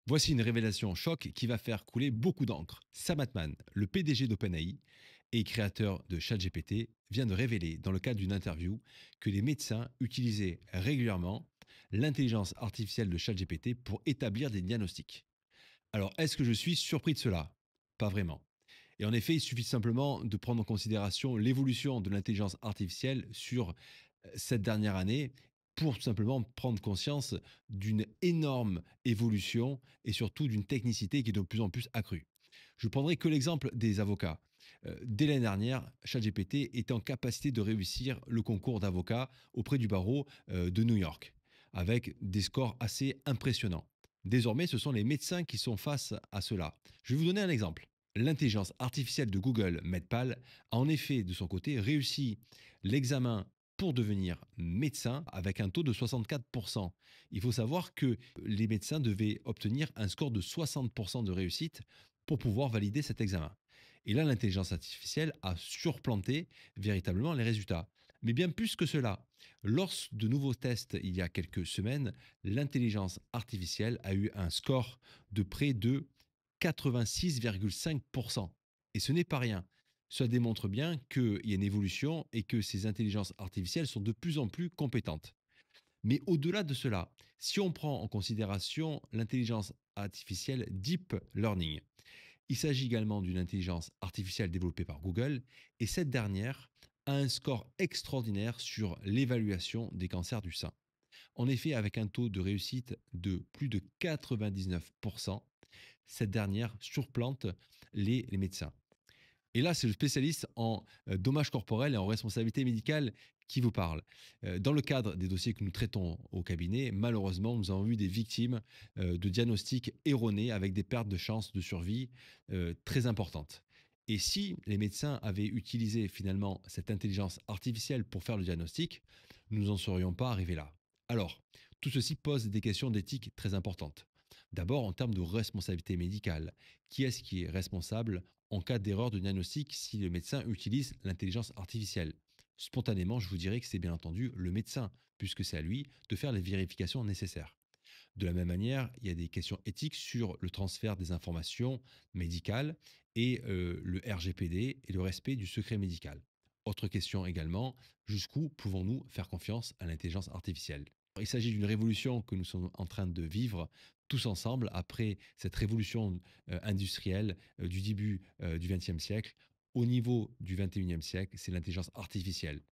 Voici une révélation choc qui va faire couler beaucoup d'encre. Sam Altman, le PDG d'OpenAI et créateur de ChatGPT, vient de révéler dans le cadre d'une interview que les médecins utilisaient régulièrement l'intelligence artificielle de ChatGPT pour établir des diagnostics. Alors, est-ce que je suis surpris de cela? Pas vraiment. Et en effet, il suffit simplement de prendre en considération l'évolution de l'intelligence artificielle sur cette dernière année pour tout simplement prendre conscience d'une énorme évolution et surtout d'une technicité qui est de plus en plus accrue. Je prendrai que l'exemple des avocats. Dès l'année dernière, ChatGPT était en capacité de réussir le concours d'avocat auprès du barreau de New York, avec des scores assez impressionnants. Désormais, ce sont les médecins qui sont face à cela. Je vais vous donner un exemple. L'intelligence artificielle de Google, MedPal, a en effet, de son côté, réussi l'examen pour devenir médecin avec un taux de 64%. Il faut savoir que les médecins devaient obtenir un score de 60% de réussite pour pouvoir valider cet examen. Et là, l'intelligence artificielle a surplanté véritablement les résultats. Mais bien plus que cela, lors de nouveaux tests il y a quelques semaines, l'intelligence artificielle a eu un score de près de 86,5%. Et ce n'est pas rien. Cela démontre bien qu'il y a une évolution et que ces intelligences artificielles sont de plus en plus compétentes. Mais au-delà de cela, si on prend en considération l'intelligence artificielle Deep Learning, il s'agit également d'une intelligence artificielle développée par Google et cette dernière a un score extraordinaire sur l'évaluation des cancers du sein. En effet, avec un taux de réussite de plus de 99%, cette dernière surplante les médecins. Et là, c'est le spécialiste en dommages corporels et en responsabilité médicale qui vous parle. Dans le cadre des dossiers que nous traitons au cabinet, malheureusement, nous avons eu des victimes de diagnostics erronés avec des pertes de chances de survie très importantes. Et si les médecins avaient utilisé finalement cette intelligence artificielle pour faire le diagnostic, nous n'en serions pas arrivés là. Alors, tout ceci pose des questions d'éthique très importantes. D'abord, en termes de responsabilité médicale, qui est-ce qui est responsable en cas d'erreur de diagnostic si le médecin utilise l'intelligence artificielle? Spontanément, je vous dirais que c'est bien entendu le médecin, puisque c'est à lui de faire les vérifications nécessaires. De la même manière, il y a des questions éthiques sur le transfert des informations médicales et le RGPD et le respect du secret médical. Autre question également, jusqu'où pouvons-nous faire confiance à l'intelligence artificielle? Il s'agit d'une révolution que nous sommes en train de vivre tous ensemble après cette révolution industrielle du début du XXe siècle. Au niveau du XXIe siècle, c'est l'intelligence artificielle